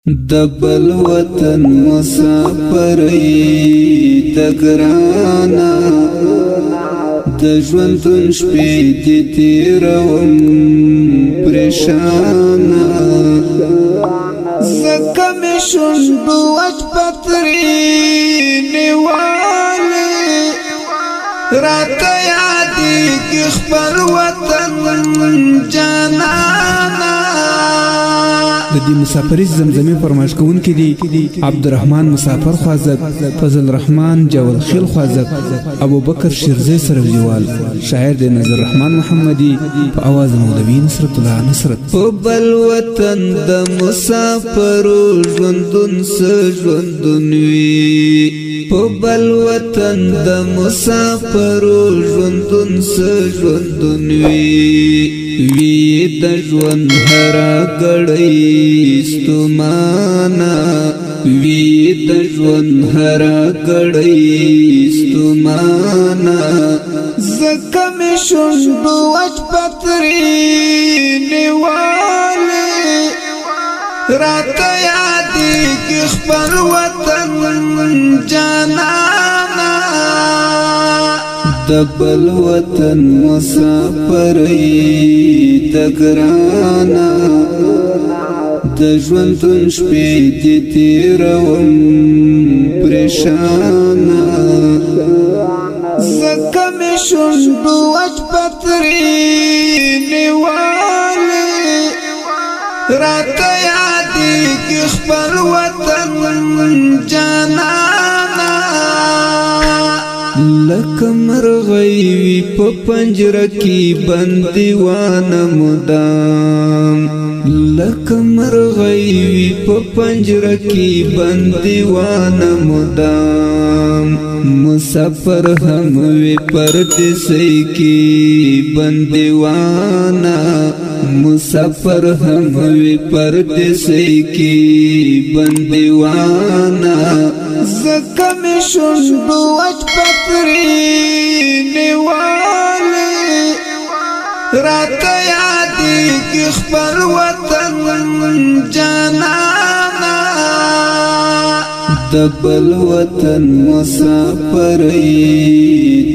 دبل وطن مسافرۍ تګرانا د ژوندون شپې دې تېروم پریشانا زکه مې شونډو وچ پتري نیولې راته یادېږي خپل وطن جانانا د دې مسافرۍ زمزمې فرمایش کوونکي دي عبدالرحمن مسافر خوازک، فضل الرحمن جول خیل خوازک، ابوبکر شیرزی سروجوال، شاعر د نظر رحمان محمدي په اواز مولوي نصرت الله نصرت. په بل وطن د مسافرو ژوندون څه ژوندون وي، په بل وطن د مسافرو ژوندون څه ژوندون وي، وی د ژوند هره ګړۍ ستومانه، وی د ژوند هره ګړۍ ستومانه زکه مې شونډو وچ پتري نیولې راته یادېږي خپل وطن جانانا د بل وطن مسافرۍ تګرانا د ژوندون شپې دې تېروم پریشانا زکه مې شونډو وچ پتري نیولې راته یادېږي خپل وطن جانانا لکه مرغۍ وي په پنجره کې بندیوانه مدام، لکه مرغۍ وي په پنجره کې بندیوانه مدام، مسافر هم وي پردیسۍ کې بندیوانه، مسافر هم وي پردیسۍ کې بندیوانه زکه مې شونډو وچ پتري نیولې راته یادېږي خپل وطن جانانا د بل وطن مسافرۍ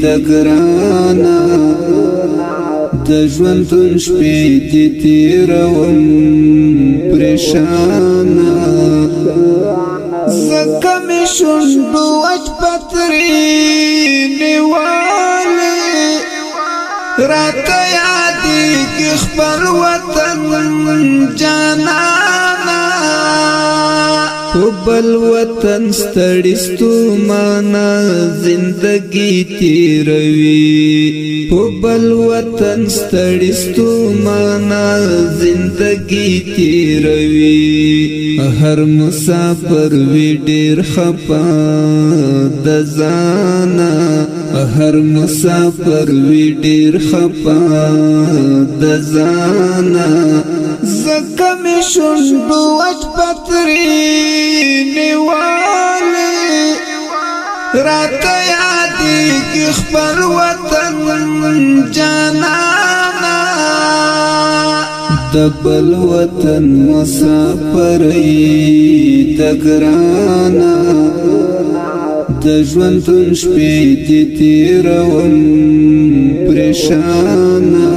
تګرانا د ژوندون شپې دې تېروم پریشانا زکه مې شونډو وچ پتري نیولې راته یادېږي خپل وطن جانانا په بل وطن ستړي ستومانه زندګي تېروي، په بل وطن ستړي ستومانه زندګي تېروي، هر مسافر وي ډېر خفه د ځانه، هر مسافر وي ډېر خفه د ځانه زکه مې شونډو وچ پتري نیولې راته یادېږي خپل وطن جانانا د بل وطن مسافرۍ تګرانا د ژوندون شپې دې تېروم پریشانا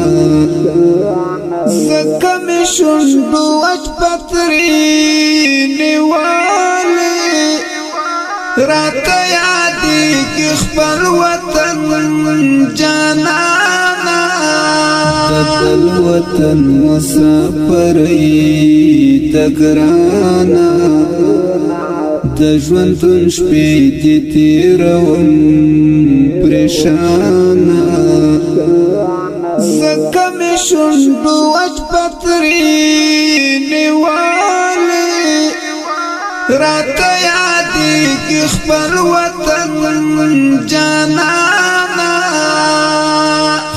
زکه مې شونډو وچ پتري نیولې راته یادېږي خپل وطن جانانا د بل وطن مسافرۍ تګرانا د ژوندون شپې دې تېروم پریشانا زکه مې شونډو وچ پتري نیولې راته یادېږي خپل وطن جانانا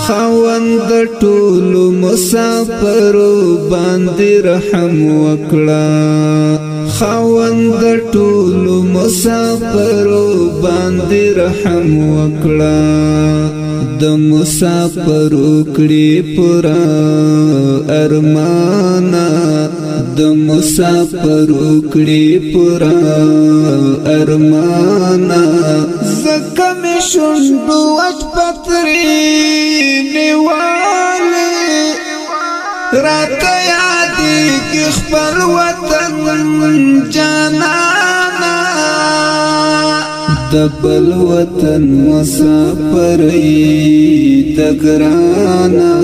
خاوند ټولو مسافرو باندې رحم وکړه، خاوند ټولو مسافرو باندې رحم وکړه د مسافر کړي پورا ارمانا د مسافر کړي پورا ارمانا زکه مې شونډو وچ پتري نیواله راته یادېږي خپل وطن جانانا د بل وطن مسافرۍ ته ګرانا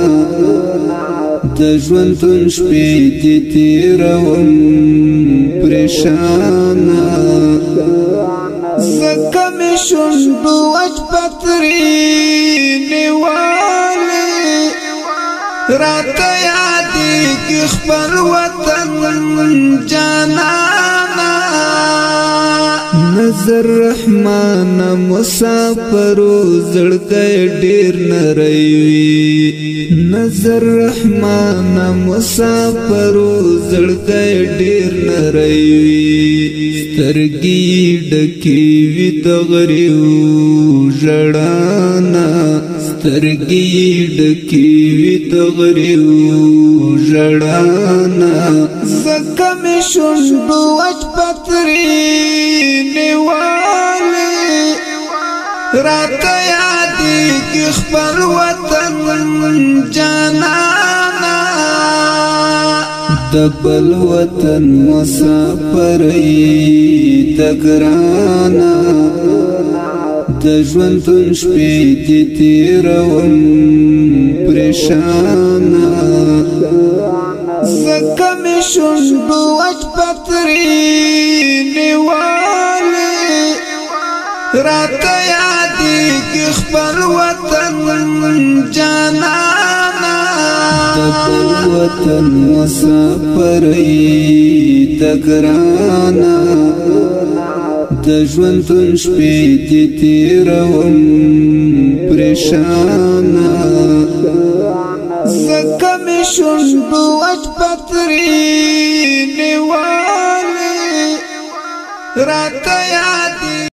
د ژوندون شپې دې تېروم پریشانا زکه مې شونډو وچ پتري نیواله راته یادېږي خپل وطن جانانا نظر رحمان مسافرو زړګی ډېر نری وي نظر رحمان مسافرو زړګی ډېر نری وي سترګې ډکې وي د غریو ژړانا سترګې ډکې وي د غریو ژړانا زکه مې شونډو وچ پتري نیواله راته یادېږي خپل وطن جانانا د بل وطن مسافرۍ ته ګرانا د ژوندون شپې دې تېروم پریشانا زکه مې شونډو وچ پتري نیواله راته یادېږي خپل وطن جانانا د بل وطن مسافرۍ ته ګرانا د ژوندون شپې دې تېروم پریشانا زکه مې شونډو وچ پتري نیواله راته یاد